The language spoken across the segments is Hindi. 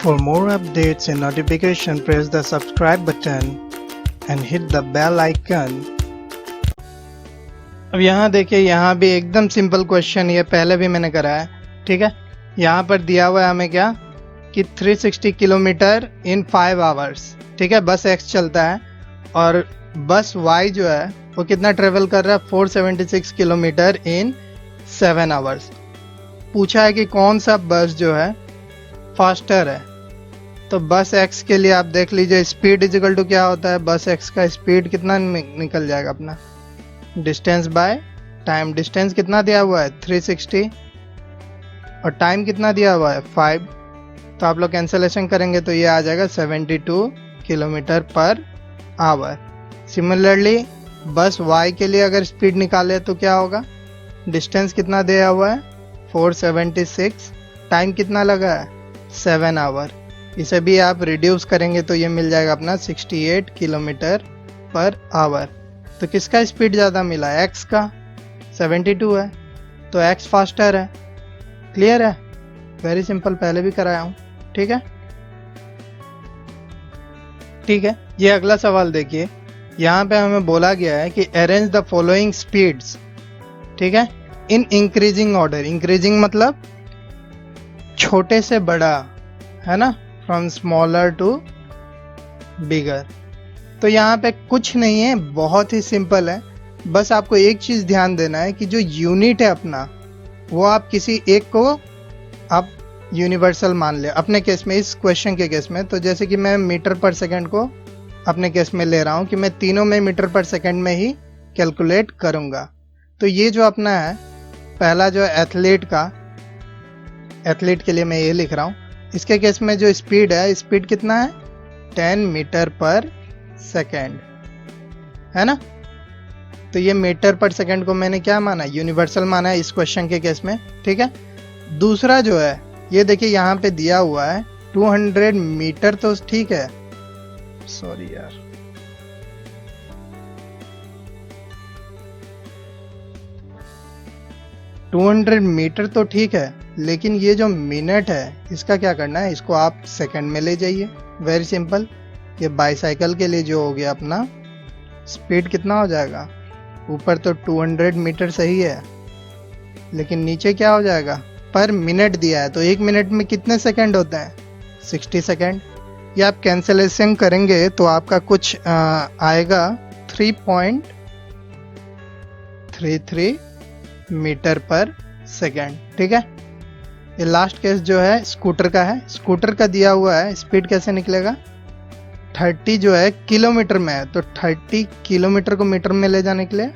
For more updates and notification, press the subscribe button and hit the bell icon. अब यहाँ देखिए, यहाँ भी एकदम सिंपल क्वेश्चन, ये पहले भी मैंने करा है, ठीक है। यहाँ पर दिया हुआ है हमें क्या कि 360 किलोमीटर इन 5 आवर्स, ठीक है। बस एक्स चलता है और बस वाई जो है वो कितना ट्रेवल कर रहा है, 476 किलोमीटर इन 7 आवर्स। पूछा है कि कौन सा बस जो है फास्टर है। तो बस एक्स के लिए आप देख लीजिए, स्पीड इजिकल टू क्या होता है, बस एक्स का स्पीड कितना निकल जाएगा अपना, डिस्टेंस बाय टाइम। डिस्टेंस कितना दिया हुआ है 360 और टाइम कितना दिया हुआ है 5। तो आप लोग कैंसलेशन करेंगे तो ये आ जाएगा 72 किलोमीटर पर आवर। सिमिलरली बस वाई के लिए अगर स्पीड निकाले तो क्या होगा, डिस्टेंस कितना दिया हुआ है 476, टाइम कितना लगा है 7 आवर। इसे भी आप रिड्यूस करेंगे तो ये मिल जाएगा अपना 68 किलोमीटर पर आवर। तो किसका स्पीड ज़्यादा मिला है, एक्स का, 72 है तो एक्स फास्टर है। क्लियर है, वेरी सिंपल, पहले भी कराया हूँ, ठीक है। ठीक है, ये अगला सवाल देखिए, यहाँ पे हमें बोला गया है कि अरेंज द फॉलोइंग स्पीड्स, ठीक है, इन इंक्रीजिंग ऑर्डर। इंक्रीजिंग मतलब छोटे से बड़ा, है ना, फ्रॉम स्मॉलर टू बिगर। तो यहाँ पे कुछ नहीं है, बहुत ही सिंपल है। बस आपको एक चीज ध्यान देना है कि जो यूनिट है अपना, वो आप किसी एक को आप यूनिवर्सल मान ले। अपने केस में, इस क्वेश्चन के केस में, तो जैसे कि मैं मीटर पर सेकंड को अपने केस में ले रहा हूँ कि मैं तीनों में मीटर पर सेकंड में ही कैलकुलेट करूंगा। तो ये जो अपना है पहला जो एथलीट का, एथलीट के लिए मैं ये लिख रहा हूँ। इसके केस में जो स्पीड है, स्पीड कितना है 10 मीटर पर सेकेंड, है ना। तो ये मीटर पर सेकेंड को मैंने क्या माना, यूनिवर्सल माना है इस क्वेश्चन के केस में, ठीक है। दूसरा जो है ये देखिए यहाँ पे दिया हुआ है 200 मीटर, तो ठीक है, सॉरी यार, मीटर तो ठीक है, लेकिन ये जो मिनट है इसका क्या करना है, इसको आप सेकंड में ले जाइए। वेरी सिंपल, ये बाईसाइकिल के लिए जो हो गया अपना स्पीड कितना हो जाएगा, ऊपर तो 200 मीटर सही है, लेकिन नीचे क्या हो जाएगा, पर मिनट दिया है। तो 1 मिनट में कितने सेकंड होते हैं, 60 सेकंड। ये आप कैंसलेशन करेंगे तो आपका कुछ आएगा 3.33 मीटर पर सेकेंड, ठीक है। ये लास्ट केस जो है स्कूटर का है। स्कूटर का दिया हुआ है स्पीड कैसे निकलेगा, 30 जो है किलोमीटर में है, तो 30 किलोमीटर को मीटर में ले जाने के लिए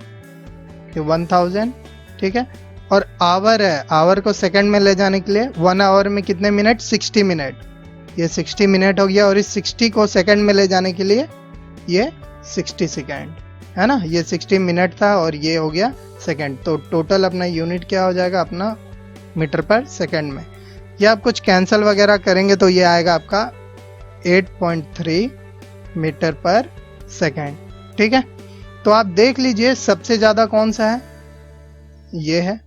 1000, ठीक है। और आवर है, आवर को सेकंड में ले जाने के लिए 1 आवर में कितने मिनट, 60 मिनट। ये 60 मिनट हो गया, और इस 60 को सेकंड में ले जाने के लिए ये 60 सेकंड, है ना। ये 60 मिनट था और ये हो गया सेकंड। तो टोटल अपना यूनिट क्या हो जाएगा अपना, मीटर पर सेकंड में। या आप कुछ कैंसिल वगैरह करेंगे तो ये आएगा आपका 8.3 मीटर पर सेकंड, ठीक है। तो आप देख लीजिए सबसे ज्यादा कौन सा है, ये है,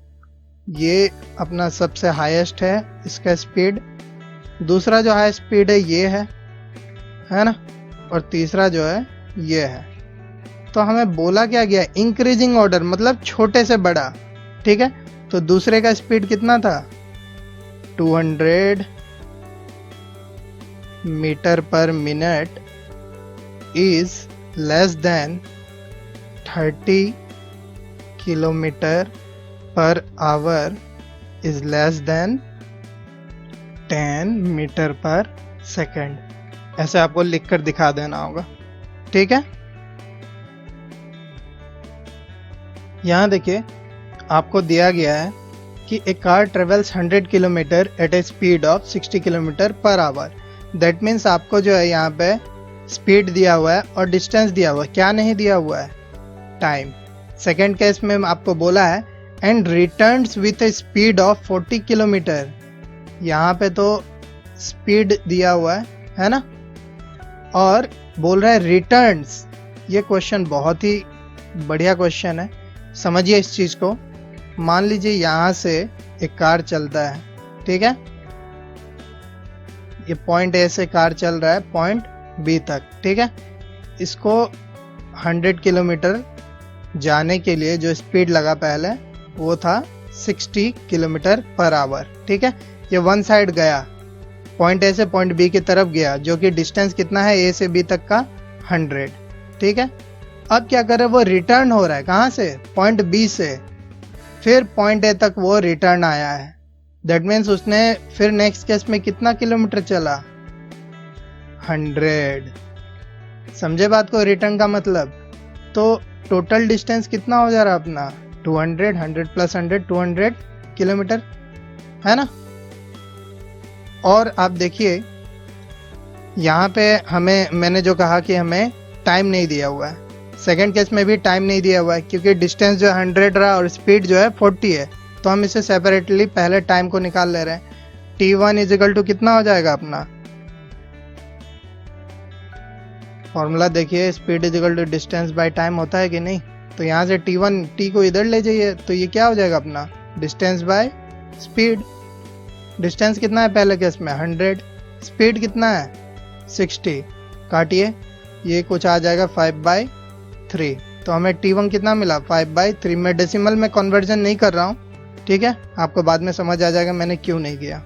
ये अपना सबसे हाईएस्ट है इसका स्पीड। दूसरा जो हाई स्पीड है ये है ना, और तीसरा जो है ये है। तो हमें बोला क्या गया, इंक्रीजिंग ऑर्डर मतलब छोटे से बड़ा, ठीक है। तो दूसरे का स्पीड कितना था 200 meter per minute is less than 30 kilometer per hour is less than 10 meter per second. ऐसे आपको लिखकर दिखा देना होगा, ठीक है। यहाँ देखिए आपको दिया गया है कि a car travels 100 kilometre at a speed of 60 kilometre per hour. That means आपको जो है यहाँ पे स्पीड दिया हुआ है और डिस्टेंस दिया हुआ है, क्या नहीं दिया हुआ है, टाइम। सेकेंड केस में आपको बोला है and returns with A speed of 40 kilometre. यहाँ पे तो स्पीड दिया हुआ है ना, और बोल रहा है रिटर्न्स। ये क्वेश्चन बहुत ही बढ़िया क्वेश्चन है, समझिए इस चीज को। मान लीजिए यहाँ से एक कार चलता है, ठीक है, ये पॉइंट ए से कार चल रहा है पॉइंट बी तक, ठीक है। इसको 100 किलोमीटर जाने के लिए जो स्पीड लगा पहले वो था 60 किलोमीटर पर आवर, ठीक है। ये वन साइड गया, पॉइंट ए से पॉइंट बी की तरफ गया, जो कि डिस्टेंस कितना है ए से बी तक का 100, ठीक है। अब क्या करे, वो रिटर्न हो रहा है कहाँ से, पॉइंट बी से, फिर पॉइंट ए तक वो रिटर्न आया है। दैट मीन्स उसने फिर नेक्स्ट केस में कितना किलोमीटर चला, 100। समझे बात को, रिटर्न का मतलब। तो टोटल डिस्टेंस कितना हो जा रहा है अपना 200, 100 प्लस 100 200 किलोमीटर, है ना। और आप देखिए यहाँ पे मैंने जो कहा कि हमें टाइम नहीं दिया हुआ है, सेकंड केस में भी टाइम नहीं दिया हुआ है क्योंकि डिस्टेंस जो 100 रहा और स्पीड जो है 40 है। तो हम इसे सेपरेटली पहले टाइम को निकाल ले रहे हैं। t1 इजिकल टू कितना हो जाएगा अपना, फॉर्मूला देखिए, speed is equal to distance by time होता है कि नहीं। तो यहाँ से t को इधर ले जाइए, तो ये क्या हो जाएगा अपना, डिस्टेंस बाय स्पीड। डिस्टेंस कितना है पहले केस में 100, स्पीड कितना है 60, काटिए, ये कुछ आ जाएगा 5/3। तो हमें t1 कितना मिला 5/3। मैं डेसिमल में कन्वर्जन नहीं कर रहा हूँ, ठीक है, आपको बाद में समझ आ जाएगा मैंने क्यों नहीं किया।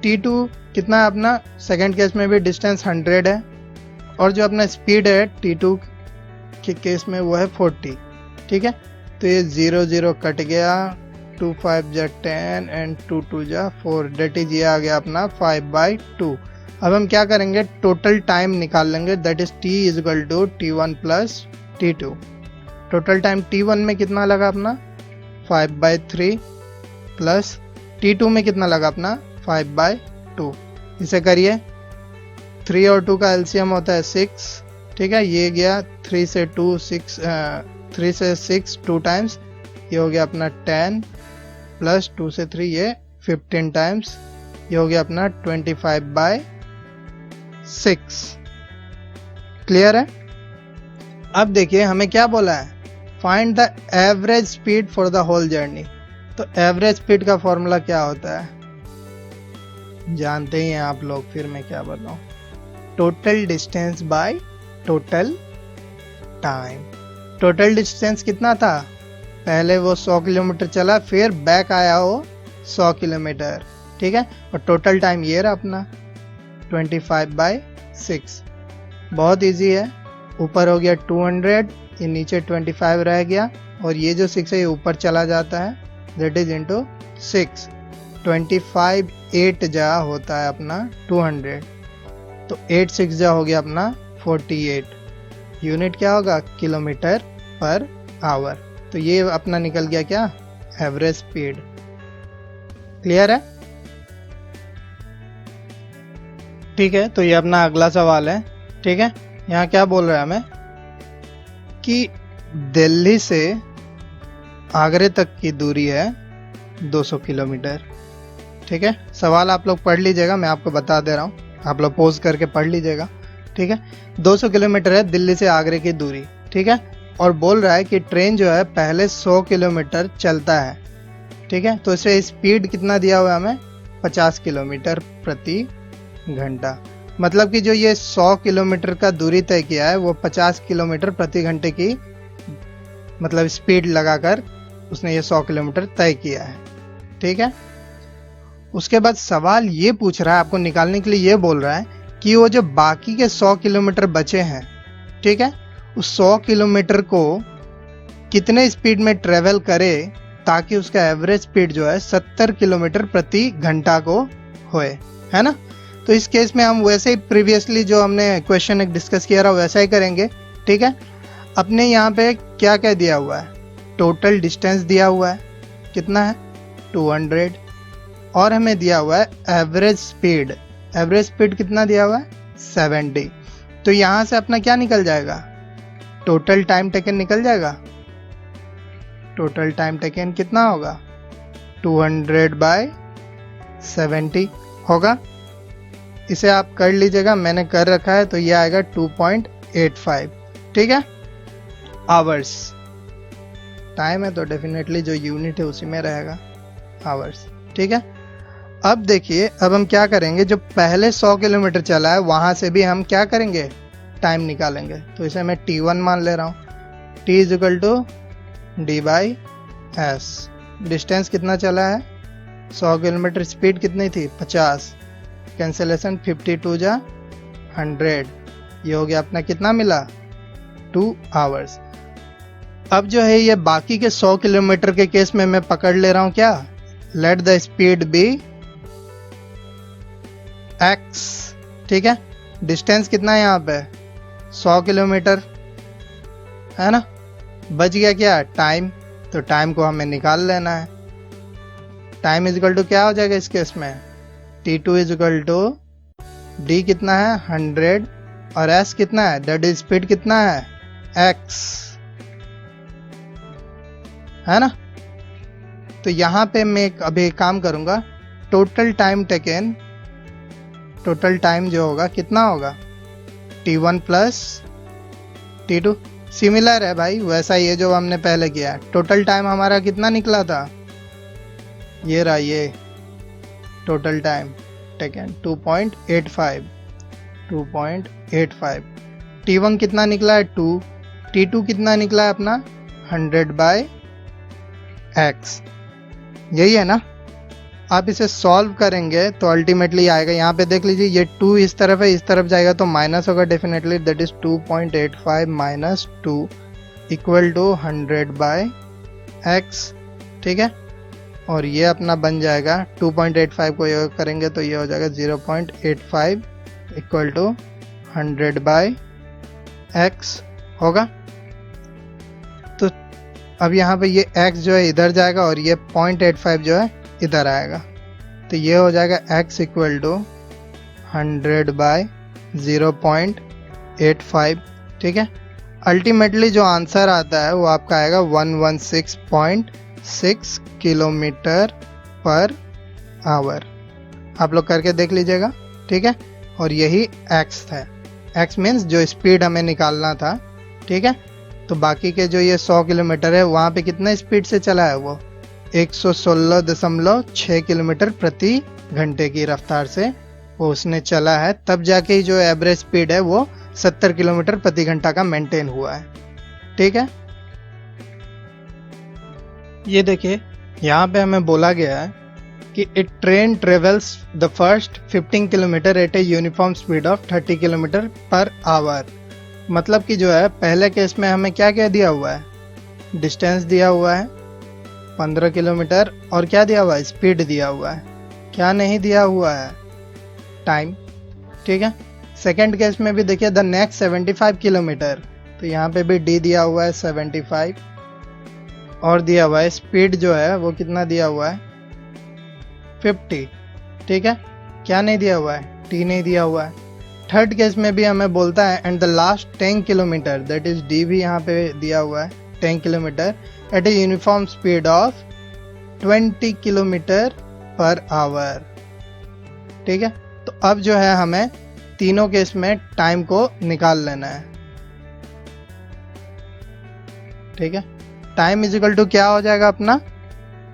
t2 कितना है अपना, सेकंड केस में भी डिस्टेंस 100 है और जो अपना स्पीड है t2 के केस में वो है 40, ठीक है। तो ये 0 0 कट गया, 2 5 जा 10 एंड 2 2 जा 4, डेट इज ये आ गया अपना 5/2। अब हम क्या करेंगे, टोटल टाइम निकाल लेंगे, that is t is equal to t1 plus t2। Total time t1 में कितना लगा अपना 5/3 प्लस t2 में कितना लगा अपना 5/2। इसे करिए, 3 और 2 का एलसीएम होता है 6, ठीक है। ये गया 3 से 2 6, 3 से 6 2 टाइम्स, ये हो गया अपना 10 प्लस 2 से 3 ये 15 टाइम्स, ये हो गया अपना 25/6। क्लियर है। अब देखिए हमें क्या बोला है, find the average speed for the whole journey. तो एवरेज स्पीड का फॉर्मूला क्या होता है जानते ही हैं आप लोग, फिर मैं क्या बताऊं, total distance by total time. Total distance कितना था, पहले वो 100 किलोमीटर चला, फिर बैक आया वो 100 किलोमीटर, ठीक है। और टोटल टाइम ये रहा अपना 25/6। बहुत इजी है, ऊपर हो गया 200, ये नीचे 25 रह गया और ये जो 6 है ये ऊपर चला जाता है, दैट इज इंटू 6। 25 8 जा होता है अपना 200, तो 8 6 जा हो गया अपना 48। यूनिट क्या होगा, किलोमीटर पर आवर। तो ये अपना निकल गया क्या, एवरेज स्पीड। क्लियर है, ठीक है। तो ये अपना अगला सवाल है, ठीक है। यहाँ क्या बोल रहा है हमें कि दिल्ली से आगरे तक की दूरी है 200 किलोमीटर, ठीक है। सवाल आप लोग पढ़ लीजिएगा, मैं आपको बता दे रहा हूँ, आप लोग पोज करके पढ़ लीजिएगा, ठीक है। 200 किलोमीटर है दिल्ली से आगरे की दूरी, ठीक है। और बोल रहा है कि ट्रेन जो है पहले 100 किलोमीटर चलता है, ठीक है। तो इसे स्पीड कितना दिया हुआ है हमें, 50 किलोमीटर प्रति घंटा। मतलब कि जो ये 100 किलोमीटर का दूरी तय किया है वो 50 किलोमीटर प्रति घंटे की मतलब स्पीड लगाकर उसने ये 100 किलोमीटर तय किया है, ठीक है। उसके बाद सवाल ये पूछ रहा है, आपको निकालने के लिए ये बोल रहा है कि वो जो बाकी के 100 किलोमीटर बचे हैं, ठीक है, उस 100 किलोमीटर को कितने स्पीड में ट्रेवल करे ताकि उसका एवरेज स्पीड जो है 70 किलोमीटर प्रति घंटा को होए, है ना। तो इस केस में हम वैसे ही प्रीवियसली जो हमने क्वेश्चन एक डिस्कस किया रहा वैसा ही करेंगे, ठीक है। अपने यहाँ पे क्या क्या दिया हुआ है, टोटल डिस्टेंस दिया हुआ है कितना है 200 और हमें दिया हुआ है एवरेज स्पीड। एवरेज स्पीड कितना दिया हुआ है 70। तो यहाँ से अपना क्या निकल जाएगा, टोटल टाइम टेकन निकल जाएगा। टोटल टाइम टेकन कितना होगा 200/70 होगा। इसे आप कर लीजिएगा, मैंने कर रखा है, तो ये आएगा 2.85, ठीक है। आवर्स टाइम है तो डेफिनेटली जो यूनिट है उसी में रहेगा आवर्स, ठीक है। अब देखिए, अब हम क्या करेंगे, जो पहले 100 किलोमीटर चला है वहां से भी हम क्या करेंगे, टाइम निकालेंगे। तो इसे मैं T1 मान ले रहा हूँ। T is equal to D by S. Distance कितना चला है, 100 किलोमीटर, स्पीड कितनी थी 50, कैंसिलेशन 52 जा 100, ये हो गया अपना, कितना मिला 2 आवर्स। अब जो है ये बाकी के 100 किलोमीटर के केस में मैं पकड़ ले रहा हूं क्या, let the speed be x, ठीक है। डिस्टेंस कितना है यहाँ पे 100 किलोमीटर, है ना। बच गया क्या, टाइम। तो टाइम को हमें निकाल लेना है। टाइम इज इक्वल टू क्या हो जाएगा इस केस में, T2 is equal to D कितना है 100 और S कितना है, दैट इज स्पीड कितना है x, है ना। तो यहाँ पे मैं अभी एक काम करूंगा, total time taken, total time जो होगा कितना होगा T1 प्लस T2, सिमिलर है भाई, वैसा ही है जो हमने पहले किया। टोटल टाइम हमारा कितना निकला था, ये रहा, ये टोटल टाइम टेकन 2.85। T1 कितना निकला है 2, T2 कितना निकला है अपना 100 बाय x, यही है ना। आप इसे सॉल्व करेंगे तो अल्टीमेटली आएगा, यहाँ पे देख लीजिए ये 2 इस तरफ है, इस तरफ जाएगा तो माइनस होगा definitely, that is 2.85 minus 2 equal to 100 by x, ठीक है। और ये अपना बन जाएगा 2.85 को ये करेंगे तो ये हो जाएगा 0.85 इक्वल टू 100 बाय x होगा। तो अब यहाँ पे ये x जो है इधर जाएगा और ये 0.85 जो है इधर आएगा, तो ये हो जाएगा x इक्वल टू 100 बाय 0.85, ठीक है। अल्टीमेटली जो आंसर आता है वो आपका आएगा 116.6 किलोमीटर पर आवर। आप लोग करके देख लीजिएगा, ठीक है। और यही x है, x मीन्स जो स्पीड हमें निकालना था, ठीक है। तो बाकी के जो ये 100 किलोमीटर है वहाँ पे कितना स्पीड से चला है, वो 116.6 किलोमीटर प्रति घंटे की रफ्तार से वो उसने चला है, तब जाके ही जो एवरेज स्पीड है वो 70 किलोमीटर प्रति घंटा का मेंटेन हुआ है, ठीक है। ये देखिए यहाँ पे हमें बोला गया है कि it train travels the first 15 kilometer at a uniform speed of 30 kilometer per hour. मतलब कि जो है पहले केस में हमें क्या क्या दिया हुआ है, डिस्टेंस दिया हुआ है 15 किलोमीटर और क्या दिया हुआ है, स्पीड दिया हुआ है, क्या नहीं दिया हुआ है, टाइम, ठीक है। सेकंड केस में भी देखिए द नेक्स्ट 75 किलोमीटर, तो यहाँ पे भी डी दिया हुआ है 75 और दिया हुआ है स्पीड जो है वो कितना दिया हुआ है 50, ठीक है। क्या नहीं दिया हुआ है, टी नहीं दिया हुआ है। थर्ड केस में भी हमें बोलता है and the last 10 kilometer, that is D भी यहाँ पे दिया हुआ है 10 kilometer at a uniform speed of 20 kilometer per hour, ठीक है। तो अब जो है हमें तीनों केस में टाइम को निकाल लेना है, ठीक है। टाइम इज इक्वल टू क्या हो जाएगा अपना,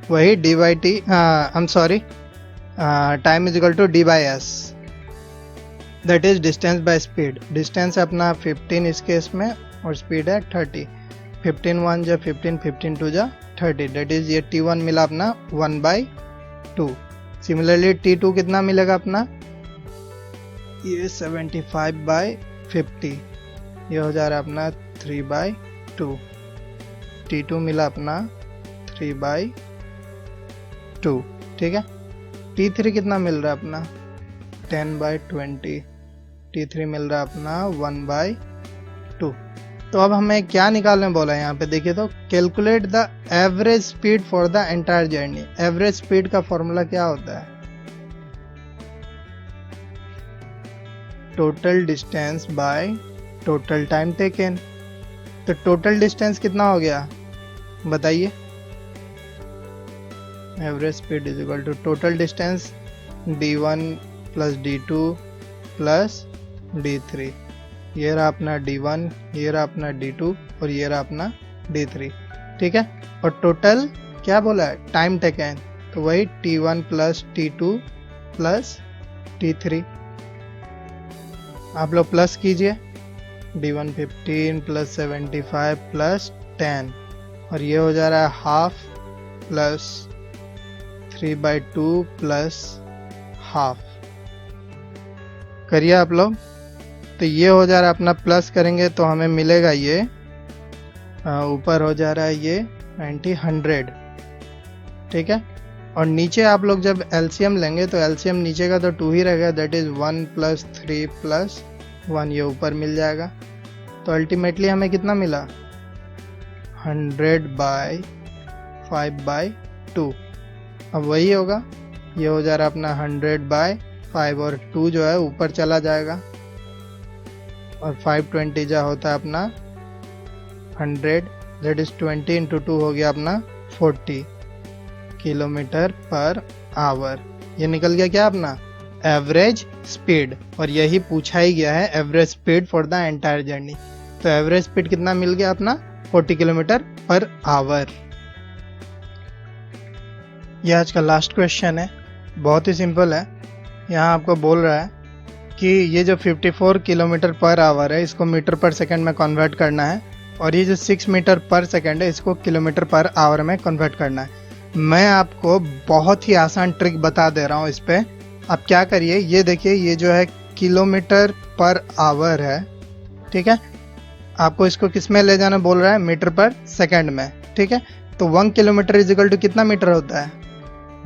वही D by T, I am sorry, time is equal to D by S, that is distance by speed. Distance है अपना 15 इस केस में और स्पीड है 30, 15 1 जा 15, 15 2 जा 30, दैट इज ये T1 मिला अपना 1/2। सिमिलरली T2 कितना मिलेगा अपना, ये 75/50, ये हो जा रहा है अपना 3/2। T2 मिला अपना 3/2, ठीक है। T3 कितना मिल रहा है अपना 10/20, T3 मिल रहा है अपना 1/2। तो अब हमें क्या निकालने बोला है यहाँ पे, देखिए तो calculate the average speed for the entire journey. Average speed का फॉर्मूला क्या होता है, total distance by total time taken. तो टोटल डिस्टेंस कितना हो गया बताइए, average speed is equal to total distance d1 plus d2 plus d3। ये रहा अपना d1, ये रहा अपना d2 और ये रहा अपना d3, ठीक है। और टोटल क्या बोला है, टाइम टेकन, तो वही t1 plus t2 plus T3, आप लोग प्लस कीजिए, D1 15 प्लस 75 प्लस 10, और ये हो जा रहा है हाफ प्लस 3/2 प्लस हाफ। करिए आप लोग, तो ये हो जा रहा है अपना, प्लस करेंगे तो हमें मिलेगा ये ऊपर हो जा रहा है ये 100, ठीक है। और नीचे आप लोग जब एलसीएम लेंगे तो एलसीएम नीचे का तो 2 ही रहेगा, दैट इज 1 प्लस 3 प्लस 1, ये ऊपर मिल जाएगा। तो अल्टीमेटली हमें कितना मिला, 100/5/2। अब वही होगा, ये हो जा रहा है अपना 100/5, और 2 जो है ऊपर चला जाएगा, और 520 जो होता है अपना 100, दैट इज 20 इंटू 2 हो गया अपना 40 किलोमीटर पर आवर। ये निकल गया क्या अपना एवरेज स्पीड, और यही पूछा ही गया है, average speed for the entire journey. तो एवरेज स्पीड कितना मिल गया अपना, 40 किलोमीटर पर आवर। यह आज का लास्ट क्वेश्चन है, बहुत ही सिंपल है। यहाँ आपको बोल रहा है कि ये जो 54 किलोमीटर पर आवर है इसको मीटर पर सेकंड में कन्वर्ट करना है, और ये जो 6 मीटर पर सेकंड है इसको किलोमीटर पर आवर में कन्वर्ट करना है। मैं आपको बहुत ही आसान ट्रिक बता दे रहा हूँ इस पे। आप क्या करिए, ये देखिए, ये जो है किलोमीटर पर आवर है, ठीक है। आपको इसको किस में ले जाना बोल रहा है, मीटर पर सेकंड में, ठीक है। तो 1 किलोमीटर इज इक्वल टू कितना मीटर होता है,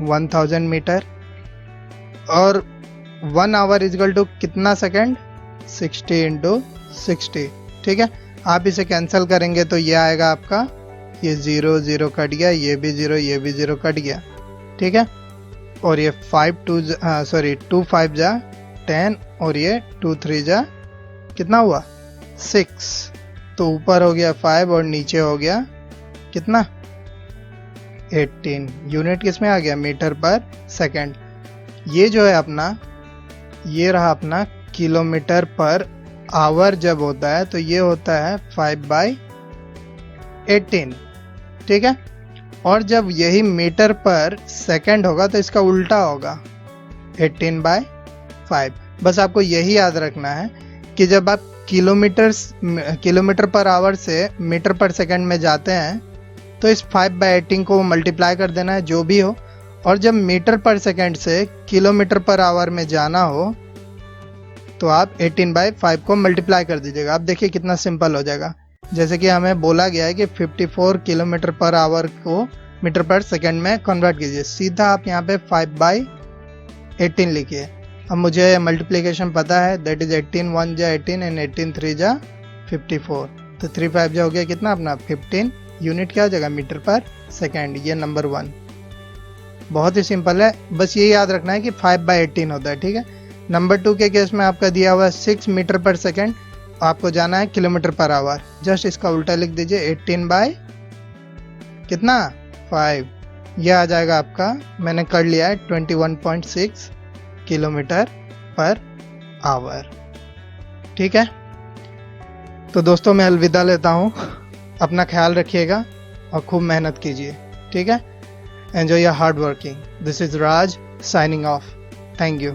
1000 मीटर, और 1 आवर इज इक्वल टू कितना सेकंड, 60 इंटू 60, ठीक है। आप इसे कैंसिल करेंगे तो ये आएगा आपका, ये 0 0 कट गया, ये भी 0 ये भी 0 कट गया, ठीक है। और ये 2 5 जा 10, और ये 2 3 जा कितना हुआ 6, तो ऊपर हो गया 5 और नीचे हो गया कितना 18। यूनिट किस में आ गया, मीटर पर सेकंड। ये जो है अपना, ये रहा अपना किलोमीटर पर आवर जब होता है तो ये होता है 5/18, ठीक है। और जब यही मीटर पर सेकंड होगा तो इसका उल्टा होगा, 18/5। बस आपको यही याद रखना है कि जब आप किलोमीटर पर आवर से मीटर पर सेकंड में जाते हैं तो इस 5/18 को मल्टीप्लाई कर देना है जो भी हो, और जब मीटर पर सेकंड से किलोमीटर पर आवर में जाना हो तो आप 18/5 को मल्टीप्लाई कर दीजिएगा। आप देखिए कितना सिंपल हो जाएगा। जैसे कि हमें बोला गया है कि 54 किलोमीटर पर आवर को मीटर पर सेकंड में कन्वर्ट कीजिए, सीधा आप यहाँ पे 5/18 लिखिए। अब मुझे मल्टीप्लिकेशन पता है, दैट इज 18 1 जा 18 एंड 18 3 जा 54, तो 3 5 जा हो गया कितना अपना 15। यूनिट क्या हो जाएगा, मीटर पर सेकंड। ये नंबर 1 बहुत ही सिंपल है, बस ये याद रखना है कि 5/18 होता है, ठीक है। नंबर 2 के केस में आपका दिया हुआ है 6 मीटर पर सेकंड, आपको जाना है किलोमीटर पर आवर, जस्ट इसका उल्टा लिख दीजिए, 18 कितना 5, यह आ जाएगा आपका, मैंने कर लिया है 21.6 किलोमीटर पर आवर, ठीक है। तो दोस्तों मैं अलविदा लेता हूँ, अपना ख्याल रखिएगा और खूब मेहनत कीजिए, ठीक है। Enjoy your hard working. This is Raj signing off. Thank you.